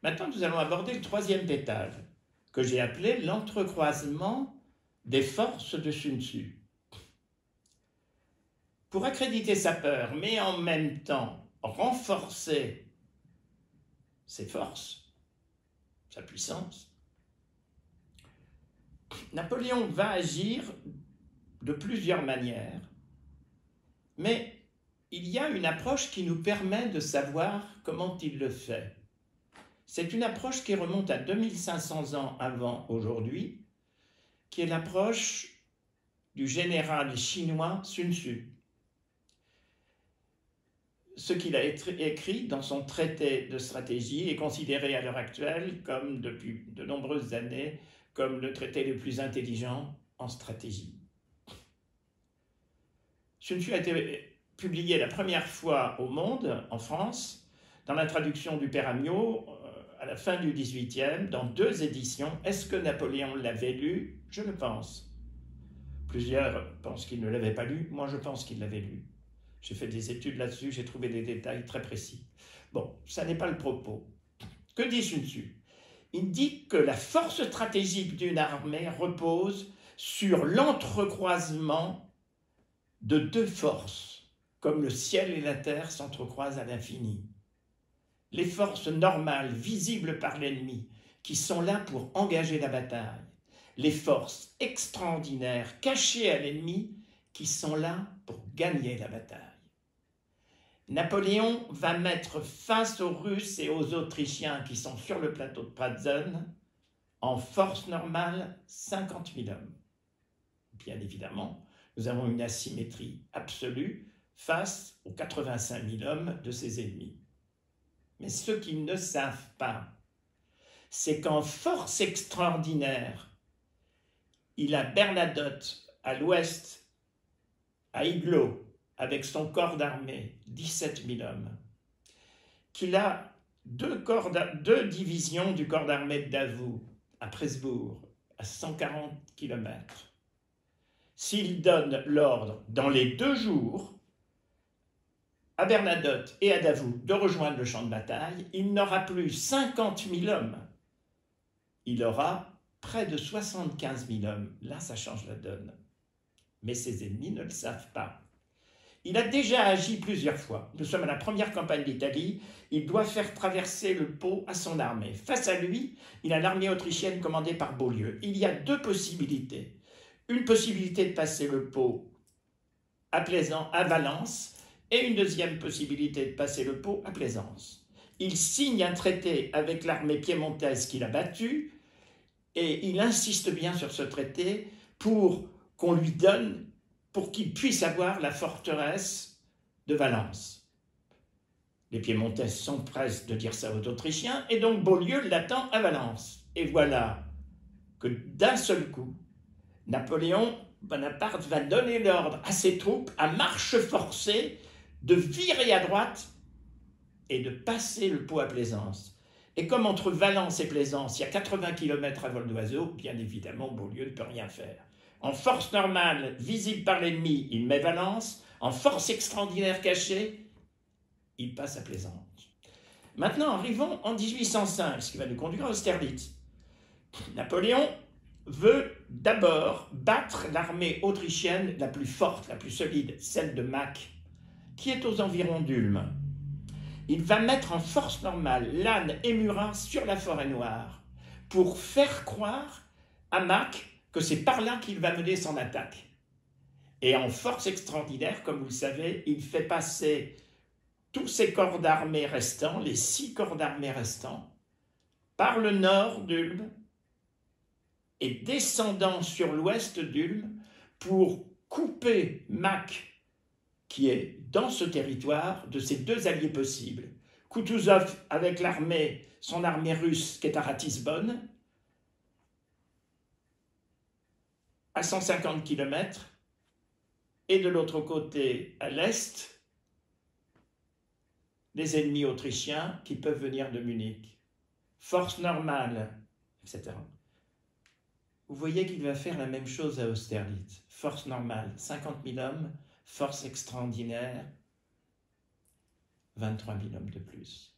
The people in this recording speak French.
Maintenant, nous allons aborder le troisième pétale, que j'ai appelé l'entrecroisement des forces de Sun Tzu. Pour accréditer sa peur, mais en même temps renforcer ses forces, sa puissance, Napoléon va agir de plusieurs manières, mais il y a une approche qui nous permet de savoir comment il le fait. C'est une approche qui remonte à 2500 ans avant aujourd'hui, qui est l'approche du général chinois Sun Tzu. Ce qu'il a écrit dans son traité de stratégie est considéré à l'heure actuelle, comme depuis de nombreuses années, comme le traité le plus intelligent en stratégie. Sun Tzu a été publié la première fois au monde, en France, dans la traduction du Père Amiot, à la fin du XVIIIe, dans 2 éditions. Est-ce que Napoléon l'avait lu? Je le pense. Plusieurs pensent qu'il ne l'avait pas lu. Moi, je pense qu'il l'avait lu. J'ai fait des études là-dessus, j'ai trouvé des détails très précis. Bon, ça n'est pas le propos. Que dit Sun Tzu? Il dit que la force stratégique d'une armée repose sur l'entrecroisement de 2 forces, comme le ciel et la terre s'entrecroisent à l'infini. Les forces normales, visibles par l'ennemi, qui sont là pour engager la bataille. Les forces extraordinaires, cachées à l'ennemi, qui sont là pour gagner la bataille. Napoléon va mettre face aux Russes et aux Autrichiens qui sont sur le plateau de Pratzen, en force normale, 50 000 hommes. Bien évidemment, nous avons une asymétrie absolue face aux 85 000 hommes de ses ennemis. Mais ce qu'ils ne savent pas, c'est qu'en force extraordinaire, il a Bernadotte à l'ouest, à Iglo, avec son corps d'armée, 17 000 hommes, qu'il a 2 divisions du corps d'armée de Davout, à Presbourg, à 140 km. S'il donne l'ordre dans les 2 jours, à Bernadotte et à Davout de rejoindre le champ de bataille, il n'aura plus 50 000 hommes. Il aura près de 75 000 hommes. Là, ça change la donne. Mais ses ennemis ne le savent pas. Il a déjà agi plusieurs fois. Nous sommes à la première campagne d'Italie. Il doit faire traverser le Pô à son armée. Face à lui, il a l'armée autrichienne commandée par Beaulieu. Il y a 2 possibilités. Une possibilité de passer le Pô à Valence, et une deuxième possibilité de passer le Pô à Plaisance. Il signe un traité avec l'armée piémontaise qu'il a battue, et il insiste bien sur ce traité pour qu'on lui donne, pour qu'il puisse avoir la forteresse de Valence. Les Piémontais sont prêts de dire ça aux Autrichiens, et donc Beaulieu l'attend à Valence. Et voilà que d'un seul coup, Napoléon Bonaparte va donner l'ordre à ses troupes à marche forcée de virer à droite et de passer le Pô à Plaisance. Et comme entre Valence et Plaisance, il y a 80 km à vol d'oiseau, bien évidemment, Beaulieu ne peut rien faire. En force normale, visible par l'ennemi, il met Valence. En force extraordinaire cachée, il passe à Plaisance. Maintenant, arrivons en 1805, ce qui va nous conduire à Austerlitz. Napoléon veut d'abord battre l'armée autrichienne la plus forte, la plus solide, celle de Mack, qui est aux environs d'Ulm. Il va mettre en force normale Lannes et Murat sur la Forêt-Noire pour faire croire à Mack que c'est par là qu'il va mener son attaque. Et en force extraordinaire, comme vous le savez, il fait passer tous ses corps d'armée restants, les 6 corps d'armée restants, par le nord d'Ulm et descendant sur l'ouest d'Ulm pour couper Mack, qui est dans ce territoire, de ses 2 alliés possibles. Kutuzov avec son armée russe qui est à Ratisbonne, à 150 km, et de l'autre côté, à l'est, les ennemis autrichiens qui peuvent venir de Munich. Force normale, etc. Vous voyez qu'il va faire la même chose à Austerlitz. Force normale, 50 000 hommes, force extraordinaire, 23 000 hommes de plus.